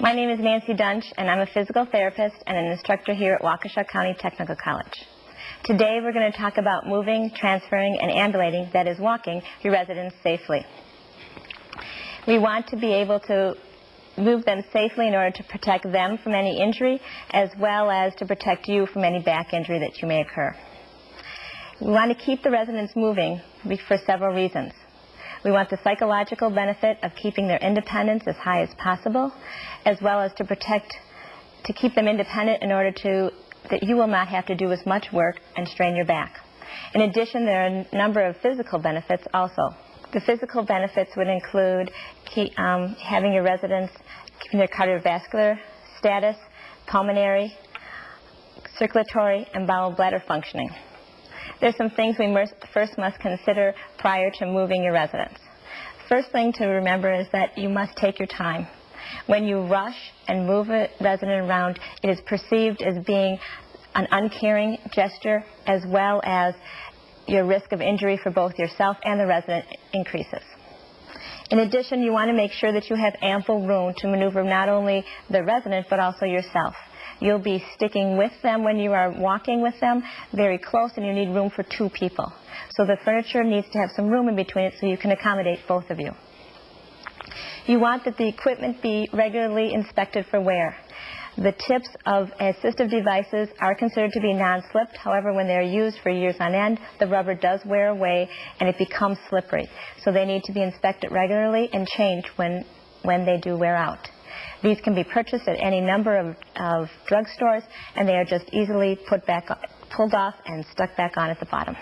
My name is Nancy Dunch, and I'm a physical therapist and an instructor here at Waukesha County Technical College. Today we're going to talk about moving, transferring, and ambulating, that is walking, your residents safely. We want to be able to move them safely in order to protect them from any injury, as well as to protect you from any back injury that you may occur. We want to keep the residents moving for several reasons. We want the psychological benefit of keeping their independence as high as possible, as well as to keep them independent in order that you will not have to do as much work and strain your back. In addition, there are a number of physical benefits also. The physical benefits would include having your residents keeping their cardiovascular status, pulmonary, circulatory, and bowel bladder functioning. There's some things we first must consider prior to moving your residents. First thing to remember is that you must take your time. When you rush and move a resident around, it is perceived as being an uncaring gesture, as well as your risk of injury for both yourself and the resident increases. In addition, you want to make sure that you have ample room to maneuver not only the resident but also yourself. You'll be sticking with them when you are walking with them very close, and you need room for two people. So the furniture needs to have some room in between it so you can accommodate both of you. You want that the equipment be regularly inspected for wear. The tips of assistive devices are considered to be non-slipped. However, when they're used for years on end, the rubber does wear away and it becomes slippery. So they need to be inspected regularly and changed when they do wear out. These can be purchased at any number of drugstores, and they are just easily pulled off and stuck back on at the bottom.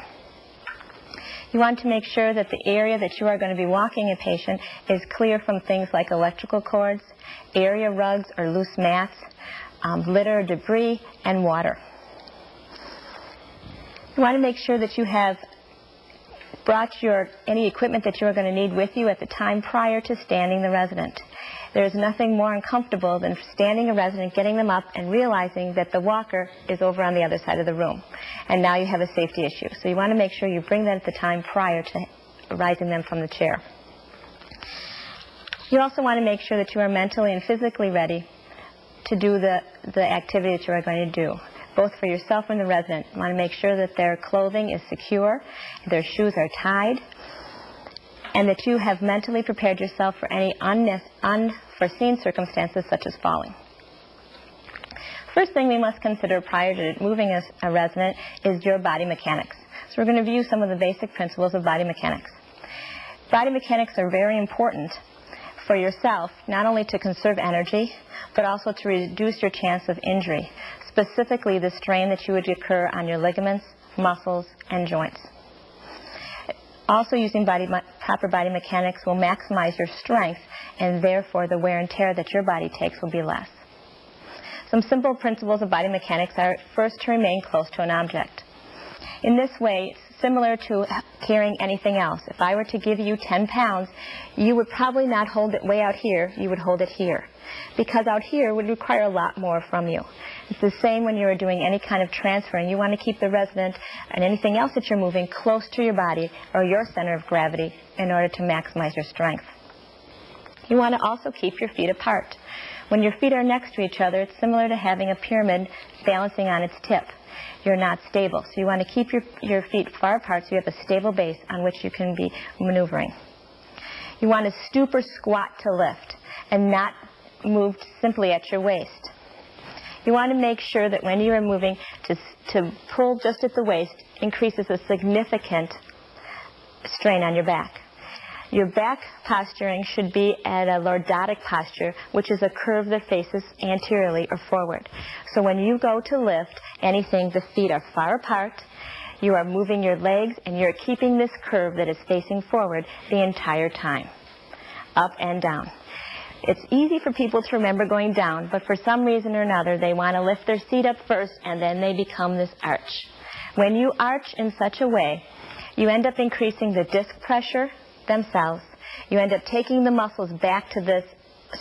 You want to make sure that the area that you are going to be walking a patient is clear from things like electrical cords, area rugs or loose mats, litter, debris, and water. You want to make sure that you have brought any equipment that you are going to need with you at the time prior to standing the resident. There is nothing more uncomfortable than standing a resident, getting them up, and realizing that the walker is over on the other side of the room. And now you have a safety issue. So you want to make sure you bring that at the time prior to rising them from the chair. You also want to make sure that you are mentally and physically ready to do the activity that you are going to do, both for yourself and the resident. You want to make sure that their clothing is secure, their shoes are tied, and that you have mentally prepared yourself for any unforeseen circumstances such as falling. First thing we must consider prior to moving a resident is your body mechanics. So we're going to view some of the basic principles of body mechanics. Body mechanics are very important for yourself, not only to conserve energy, but also to reduce your chance of injury, specifically the strain that you would occur on your ligaments, muscles, and joints. Also, using proper body mechanics will maximize your strength, and therefore the wear and tear that your body takes will be less. Some simple principles of body mechanics are first to remain close to an object. In this way, it's similar to carrying anything else. If I were to give you 10 pounds, you would probably not hold it way out here, you would hold it here. Because out here would require a lot more from you. It's the same when you're doing any kind of transferring. You want to keep the resident and anything else that you're moving close to your body or your center of gravity in order to maximize your strength. You want to also keep your feet apart. When your feet are next to each other, it's similar to having a pyramid balancing on its tip. You're not stable. So you want to keep your feet far apart so you have a stable base on which you can be maneuvering. You want to stoop or squat to lift and not move simply at your waist. You want to make sure that when you are moving, to pull just at the waist increases a significant strain on your back. Your back posturing should be at a lordotic posture, which is a curve that faces anteriorly or forward. So when you go to lift anything, the feet are far apart, you are moving your legs, and you're keeping this curve that is facing forward the entire time, up and down. It's easy for people to remember going down, but for some reason or another, they want to lift their seat up first, and then they become this arch. When you arch in such a way, you end up increasing the disc pressure themselves. You end up taking the muscles back to this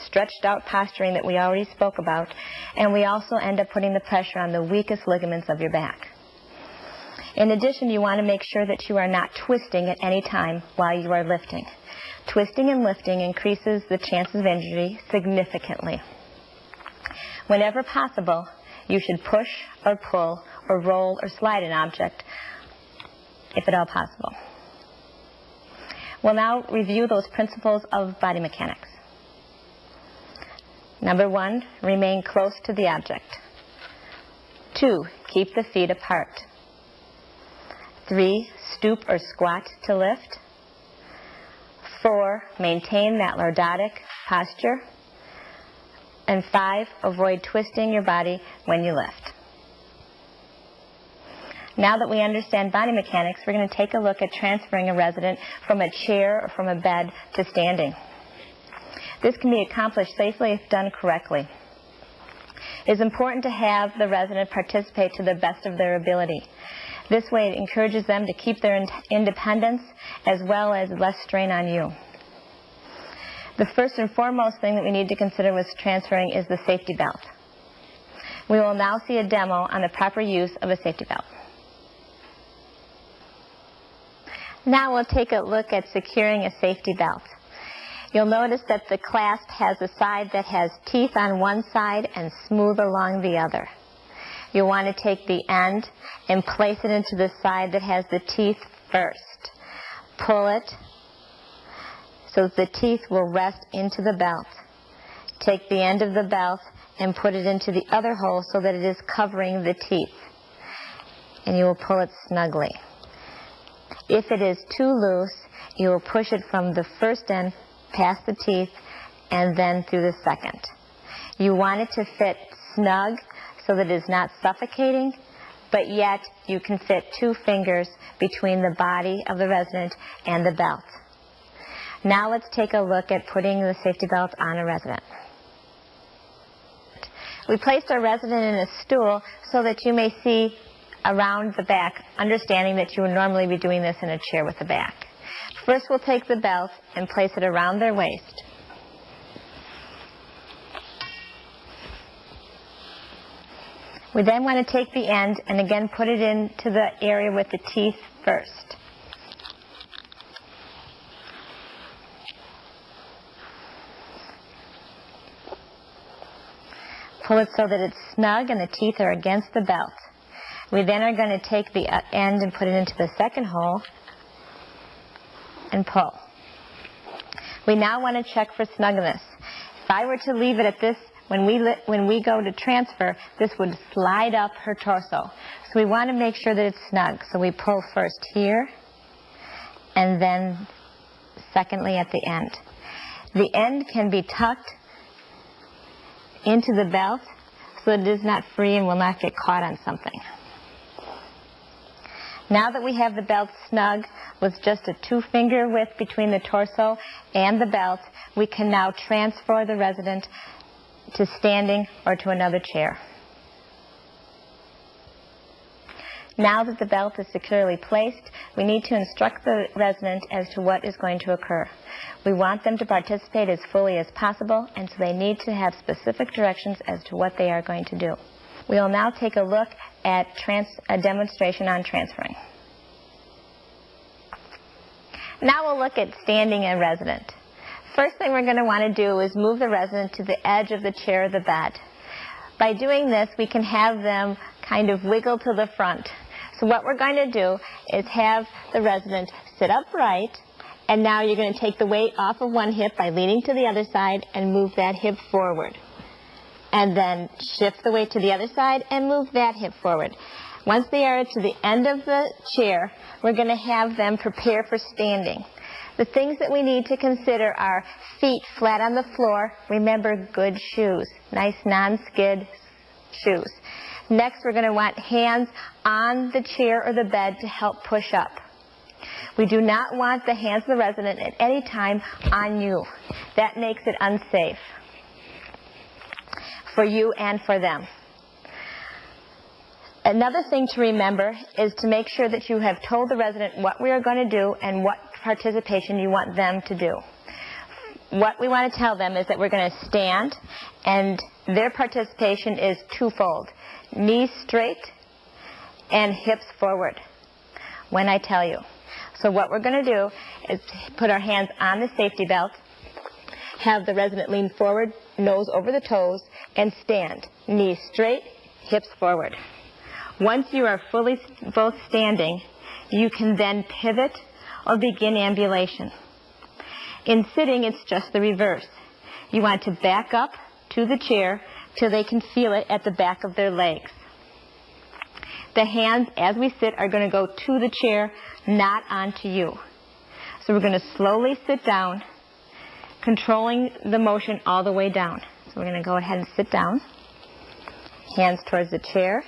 stretched out posturing that we already spoke about, and we also end up putting the pressure on the weakest ligaments of your back. In addition, you want to make sure that you are not twisting at any time while you are lifting. Twisting and lifting increases the chances of injury significantly. Whenever possible, you should push or pull or roll or slide an object, if at all possible. We'll now review those principles of body mechanics. Number 1, remain close to the object. 2, keep the feet apart. 3, stoop or squat to lift. 4, maintain that lordotic posture. And 5, avoid twisting your body when you lift. Now that we understand body mechanics, we're going to take a look at transferring a resident from a chair or from a bed to standing. This can be accomplished safely if done correctly. It is important to have the resident participate to the best of their ability. This way it encourages them to keep their independence as well as less strain on you. The first and foremost thing that we need to consider with transferring is the safety belt. We will now see a demo on the proper use of a safety belt. Now we'll take a look at securing a safety belt. You'll notice that the clasp has a side that has teeth on one side and smooth along the other. You'll want to take the end and place it into the side that has the teeth first. Pull it so that the teeth will rest into the belt. Take the end of the belt and put it into the other hole so that it is covering the teeth. And you will pull it snugly. If it is too loose, you will push it from the first end past the teeth and then through the second. You want it to fit snug so that it is not suffocating, but yet you can fit 2 fingers between the body of the resident and the belt. Now let's take a look at putting the safety belt on a resident. We placed our resident in a stool so that you may see around the back, understanding that you would normally be doing this in a chair with the back. First we'll take the belt and place it around their waist. We then want to take the end and again put it into the area with the teeth first. Pull it so that it's snug and the teeth are against the belt. We then are going to take the end and put it into the second hole and pull. We now want to check for snugness. If I were to leave it at this, when we go to transfer, this would slide up her torso. So we want to make sure that it's snug. So we pull first here and then secondly at the end. The end can be tucked into the belt so that it is not free and will not get caught on something. Now that we have the belt snug with just a 2-finger width between the torso and the belt, we can now transfer the resident to standing or to another chair. Now that the belt is securely placed, we need to instruct the resident as to what is going to occur. We want them to participate as fully as possible, and so they need to have specific directions as to what they are going to do. We will now take a look at a demonstration on transferring. Now we'll look at standing a resident. First thing we're going to want to do is move the resident to the edge of the chair or the bed. By doing this, we can have them kind of wiggle to the front. So what we're going to do is have the resident sit upright, and now you're going to take the weight off of one hip by leaning to the other side and move that hip forward. And then shift the weight to the other side and move that hip forward. Once they are to the end of the chair, we're going to have them prepare for standing. The things that we need to consider are feet flat on the floor. Remember, good shoes, nice non-skid shoes. Next, we're going to want hands on the chair or the bed to help push up. We do not want the hands of the resident at any time on you. That makes it unsafe for you and for them. Another thing to remember is to make sure that you have told the resident what we are going to do and what participation you want them to do. What we want to tell them is that we're going to stand, and their participation is twofold: knees straight and hips forward when I tell you. So what we're going to do is put our hands on the safety belt, have the resident lean forward, nose over the toes, and stand. Knees straight, hips forward. Once you are fully both standing, you can then pivot or begin ambulation. In sitting, it's just the reverse. You want to back up to the chair till they can feel it at the back of their legs. The hands, as we sit, are going to go to the chair, not onto you. So we're going to slowly sit down, controlling the motion all the way down. So we're going to go ahead and sit down. Hands towards the chair.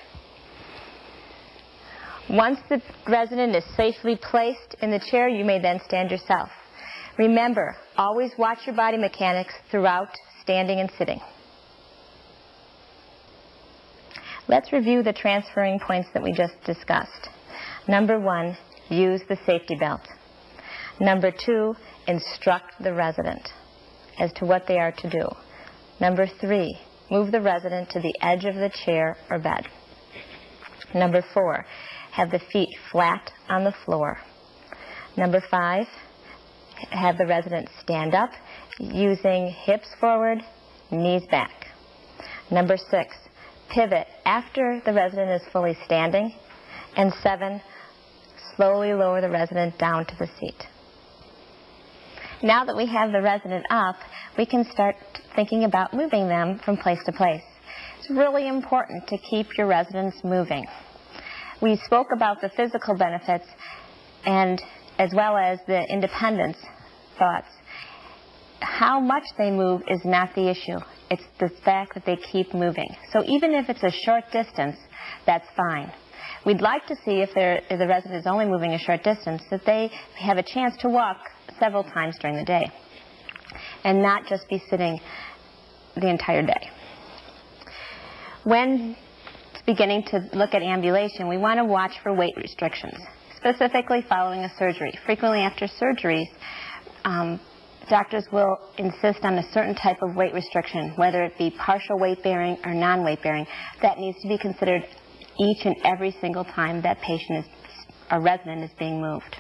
Once the resident is safely placed in the chair, you may then stand yourself. Remember, always watch your body mechanics throughout standing and sitting. Let's review the transferring points that we just discussed. Number 1, use the safety belt. Number 2, instruct the resident as to what they are to do. Number 3, move the resident to the edge of the chair or bed. Number 4, have the feet flat on the floor. Number 5, have the resident stand up using hips forward, knees back. Number 6, pivot after the resident is fully standing. And 7, slowly lower the resident down to the seat. Now that we have the resident up, we can start thinking about moving them from place to place. It's really important to keep your residents moving. We spoke about the physical benefits and as well as the independence thoughts. How much they move is not the issue. It's the fact that they keep moving. So even if it's a short distance, that's fine. We'd like to see if the resident is only moving a short distance, that they have a chance to walk several times during the day and not just be sitting the entire day. When beginning to look at ambulation, we want to watch for weight restrictions, specifically following a surgery. Frequently after surgeries, doctors will insist on a certain type of weight restriction, whether it be partial weight bearing or non-weight bearing. That needs to be considered each and every single time that patient or resident is being moved.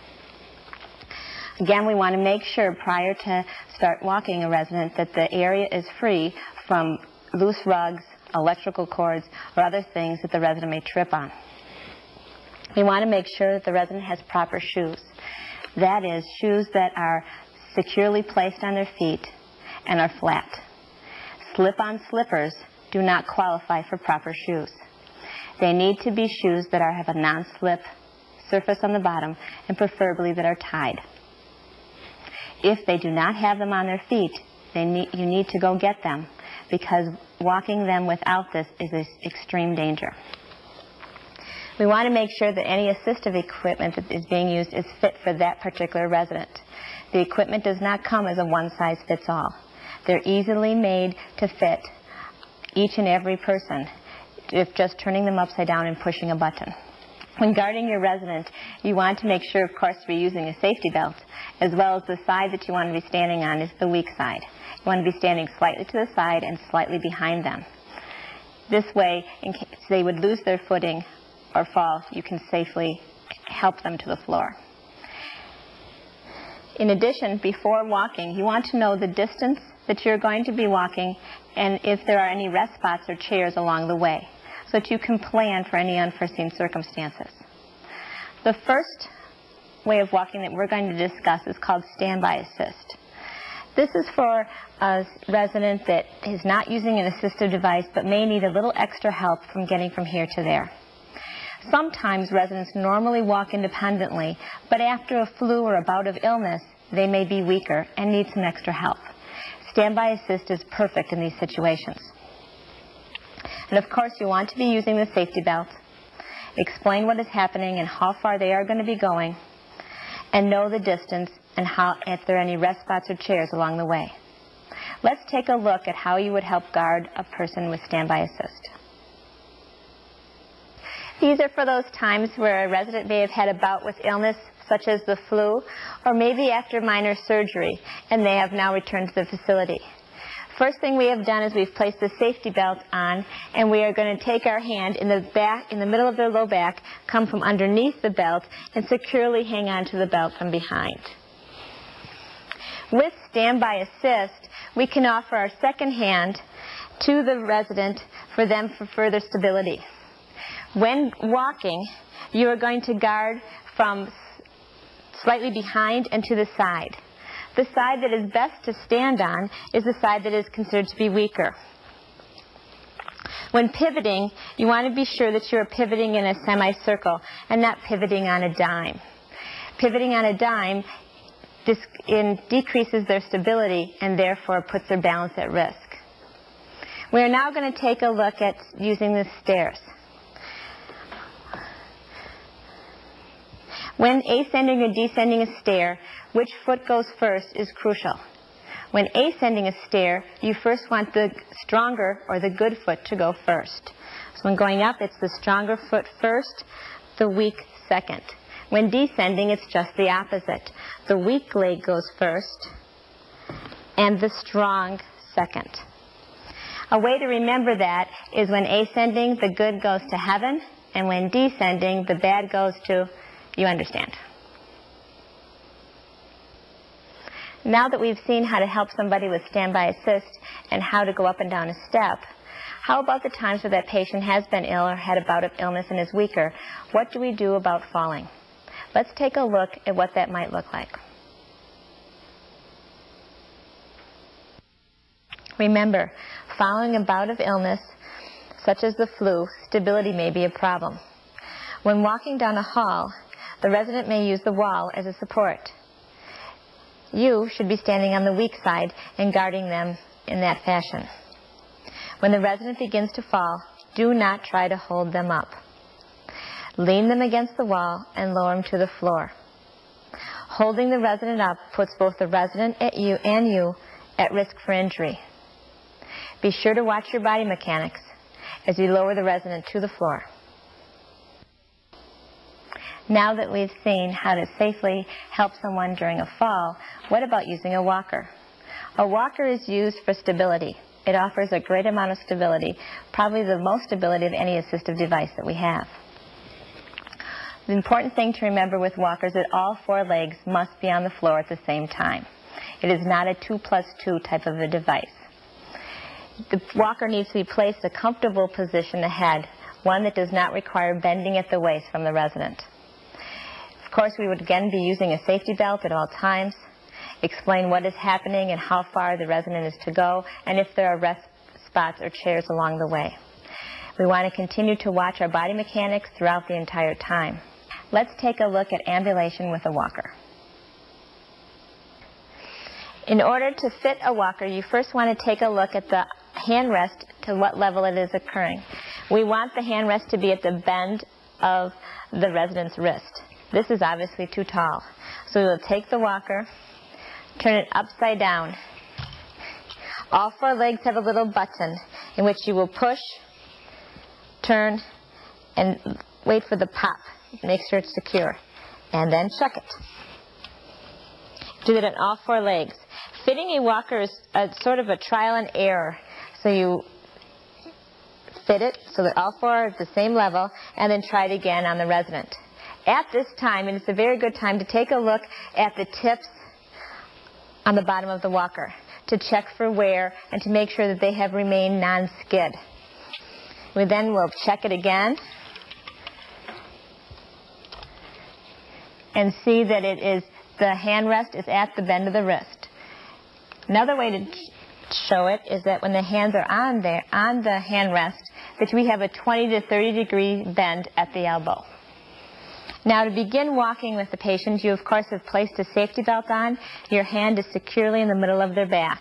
Again, we want to make sure prior to start walking a resident that the area is free from loose rugs, electrical cords, or other things that the resident may trip on. We want to make sure that the resident has proper shoes. That is, shoes that are securely placed on their feet and are flat. Slip-on slippers do not qualify for proper shoes. They need to be shoes that have a non-slip surface on the bottom and preferably that are tied. If they do not have them on their feet, you need to go get them, because walking them without this is an extreme danger. We want to make sure that any assistive equipment that is being used is fit for that particular resident. The equipment does not come as a one-size-fits-all. They're easily made to fit each and every person, if just turning them upside down and pushing a button. When guarding your resident, you want to make sure, of course, you're using a safety belt, as well as the side that you want to be standing on is the weak side. You want to be standing slightly to the side and slightly behind them. This way, in case they would lose their footing or fall, you can safely help them to the floor. In addition, before walking, you want to know the distance that you're going to be walking and if there are any rest spots or chairs along the way, so that you can plan for any unforeseen circumstances. The first way of walking that we're going to discuss is called standby assist. This is for a resident that is not using an assistive device but may need a little extra help from getting from here to there. Sometimes residents normally walk independently, but after a flu or a bout of illness, they may be weaker and need some extra help. Standby assist is perfect in these situations. And of course, you want to be using the safety belt, explain what is happening and how far they are going to be going, and know the distance and if there are any rest spots or chairs along the way. Let's take a look at how you would help guard a person with standby assist. These are for those times where a resident may have had a bout with illness, such as the flu, or maybe after minor surgery, and they have now returned to the facility. First thing we have done is we've placed the safety belt on, and we are going to take our hand in the middle of their low back, come from underneath the belt, and securely hang on to the belt from behind. With standby assist, we can offer our second hand to the resident for them for further stability. When walking, you are going to guard from slightly behind and to the side. The side that is best to stand on is the side that is considered to be weaker. When pivoting, you want to be sure that you are pivoting in a semicircle and not pivoting on a dime. Pivoting on a dime decreases their stability and therefore puts their balance at risk. We are now going to take a look at using the stairs. When ascending or descending a stair, which foot goes first is crucial. When ascending a stair, you first want the stronger or the good foot to go first. So when going up, it's the stronger foot first, the weak second. When descending, it's just the opposite. The weak leg goes first and the strong second. A way to remember that is when ascending, the good goes to heaven, and when descending, the bad goes to, you understand. Now that we've seen how to help somebody with standby assist and how to go up and down a step, how about the times where that patient has been ill or had a bout of illness and is weaker? What do we do about falling? Let's take a look at what that might look like. Remember, following a bout of illness, such as the flu, stability may be a problem. When walking down a hall, the resident may use the wall as a support. You should be standing on the weak side and guarding them in that fashion. When the resident begins to fall, do not try to hold them up. Lean them against the wall and lower them to the floor. Holding the resident up puts both the resident and you at risk for injury. Be sure to watch your body mechanics as you lower the resident to the floor. Now that we've seen how to safely help someone during a fall, what about using a walker? A walker is used for stability. It offers a great amount of stability, probably the most stability of any assistive device that we have. The important thing to remember with walkers is that all four legs must be on the floor at the same time. It is not a 2+2 type of a device. The walker needs to be placed in a comfortable position ahead, one that does not require bending at the waist from the resident. Of course, we would again be using a safety belt at all times, explain what is happening and how far the resident is to go, and if there are rest spots or chairs along the way. We want to continue to watch our body mechanics throughout the entire time. Let's take a look at ambulation with a walker. In order to fit a walker, you first want to take a look at the handrest to what level it is occurring. We want the handrest to be at the bend of the resident's wrist. This is obviously too tall. So we will take the walker, turn it upside down. All four legs have a little button in which you will push, turn, and wait for the pop. Make sure it's secure. And then chuck it. Do that on all four legs. Fitting a walker is sort of a trial and error. So you fit it so that all four are at the same level, and then try it again on the resident. At this time, and it's a very good time to take a look at the tips on the bottom of the walker to check for wear and to make sure that they have remained non-skid. We then will check it again and see that the handrest is at the bend of the wrist. Another way to show it is that when the hands are on the handrest, that we have a 20 to 30 degree bend at the elbow. Now, to begin walking with the patient, you of course have placed a safety belt on. Your hand is securely in the middle of their back.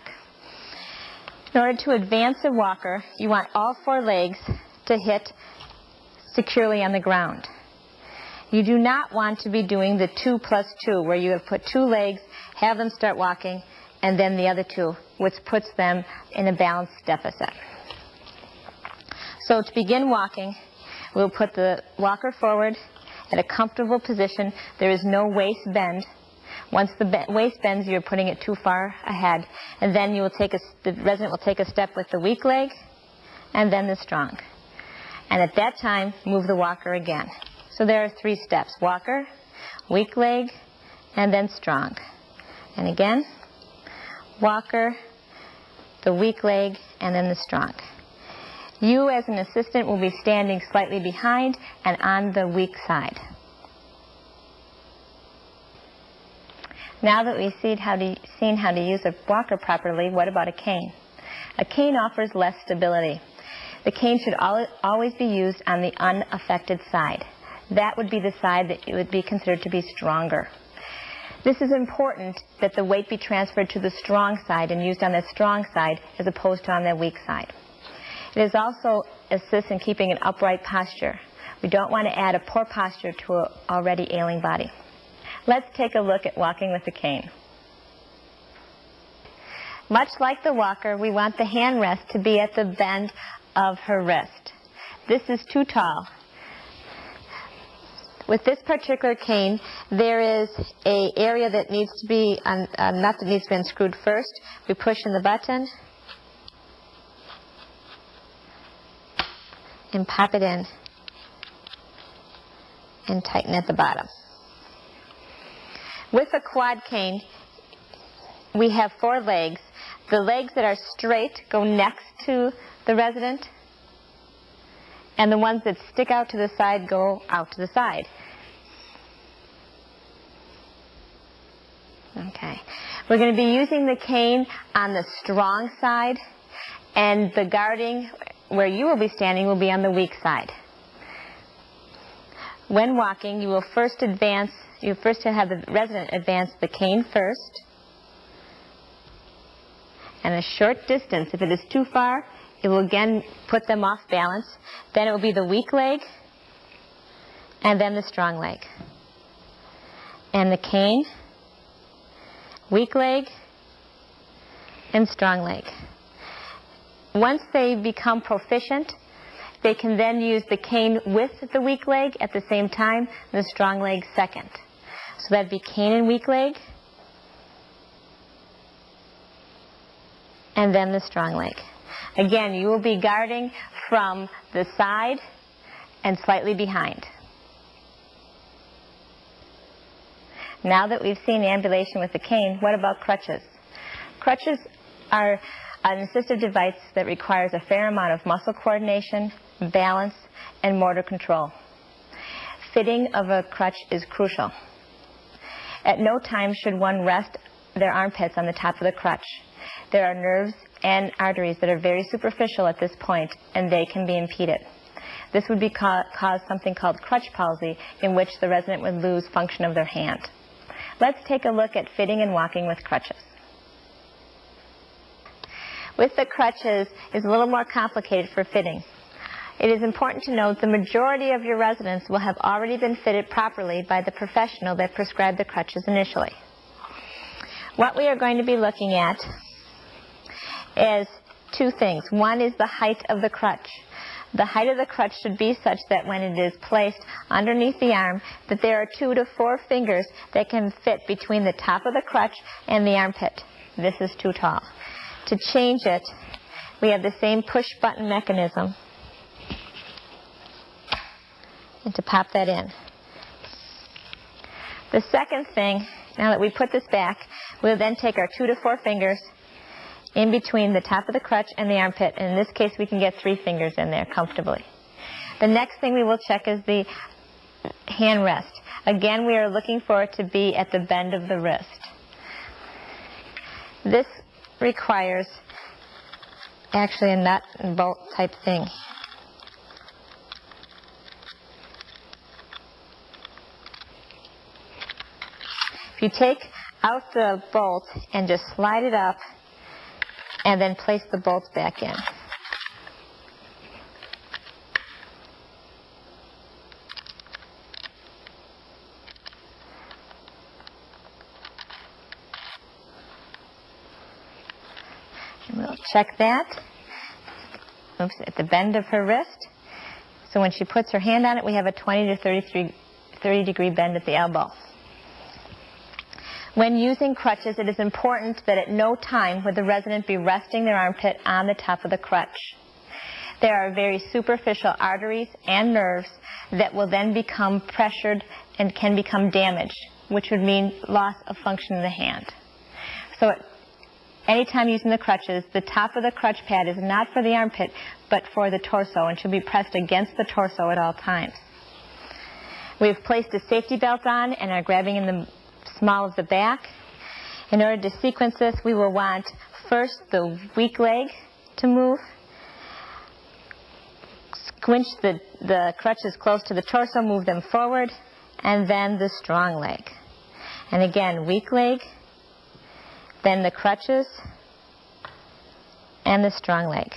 In order to advance a walker, you want all four legs to hit securely on the ground. You do not want to be doing the 2+2, where you have put two legs, have them start walking, and then the other two, which puts them in a balance deficit. So to begin walking, we'll put the walker forward at a comfortable position. There is no waist bend. Once the waist bends, you're putting it too far ahead. And then the resident will take a step with the weak leg and then the strong. And at that time, move the walker again. So there are 3 steps: walker, weak leg, and then strong. And again, walker, the weak leg, and then the strong. You as an assistant will be standing slightly behind and on the weak side. Now that we've seen how to use a walker properly, what about a cane? A cane offers less stability. The cane should always be used on the unaffected side. That would be the side that would be considered to be stronger. This is important that the weight be transferred to the strong side and used on the strong side as opposed to on the weak side. It is also assists in keeping an upright posture. We don't want to add a poor posture to an already ailing body. Let's take a look at walking with the cane. Much like the walker, we want the hand rest to be at the bend of her wrist. This is too tall. With this particular cane, there is an area that needs to be, a nut that needs to be unscrewed first. We push in the button and pop it in and tighten at the bottom. With a quad cane, we have 4 legs. The legs that are straight go next to the resident, and the ones that stick out to the side go out to the side. Okay. We're going to be using the cane on the strong side, and the guarding where you will be standing will be on the weak side. When walking, you will first have the resident advance the cane first, and a short distance. If it is too far, it will again put them off balance. Then it will be the weak leg, and then the strong leg. And the cane, weak leg, and strong leg. Once they become proficient, they can then use the cane with the weak leg at the same time, and the strong leg second. So that'd be cane and weak leg, and then the strong leg. Again, you will be guarding from the side and slightly behind. Now that we've seen ambulation with the cane, what about crutches? Crutches are an assistive device that requires a fair amount of muscle coordination, balance, and motor control. Fitting of a crutch is crucial. At no time should one rest their armpits on the top of the crutch. There are nerves and arteries that are very superficial at this point, and they can be impeded. This would cause something called crutch palsy, in which the resident would lose function of their hand. Let's take a look at fitting and walking with crutches. With the crutches, it's a little more complicated for fitting. It is important to note the majority of your residents will have already been fitted properly by the professional that prescribed the crutches initially. What we are going to be looking at is 2 things. One is the height of the crutch. The height of the crutch should be such that when it is placed underneath the arm, that there are 2 to 4 fingers that can fit between the top of the crutch and the armpit. This is too tall. To change it, we have the same push button mechanism, and to pop that in. The second thing, now that we put this back, we'll then take our 2 to 4 fingers in between the top of the crutch and the armpit, and in this case we can get 3 fingers in there comfortably. The next thing we will check is the hand rest. Again, we are looking for it to be at the bend of the wrist. This requires actually a nut and bolt type thing. If you take out the bolt and just slide it up and then place the bolts back in. And we'll check that. Oops, at the bend of her wrist. So when she puts her hand on it, we have a 20 to 30 degree bend at the elbow. When using crutches, it is important that at no time would the resident be resting their armpit on the top of the crutch. There are very superficial arteries and nerves that will then become pressured and can become damaged, which would mean loss of function of the hand. So anytime using the crutches, the top of the crutch pad is not for the armpit, but for the torso, and should be pressed against the torso at all times. We've placed a safety belt on and are grabbing in the small of the back. In order to sequence this, we will want first the weak leg to move, squinch the crutches close to the torso, move them forward, and then the strong leg. And again, weak leg, then the crutches, and the strong leg.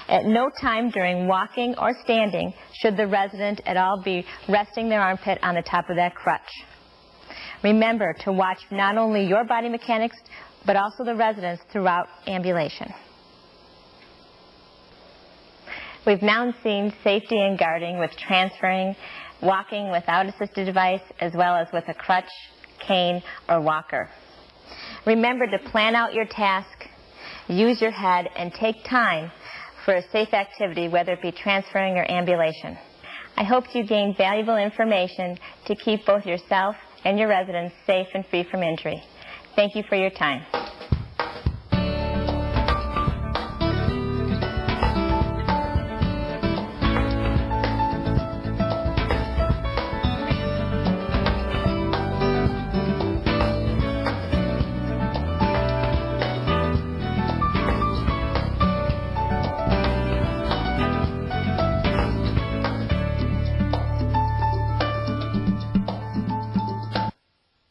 At no time during walking or standing should the resident at all be resting their armpit on the top of that crutch. Remember to watch not only your body mechanics, but also the residents throughout ambulation. We've now seen safety and guarding with transferring, walking without assistive device, as well as with a crutch, cane, or walker. Remember to plan out your task, use your head, and take time for a safe activity, whether it be transferring or ambulation. I hope you gained valuable information to keep both yourself and your residents safe and free from injury. Thank you for your time.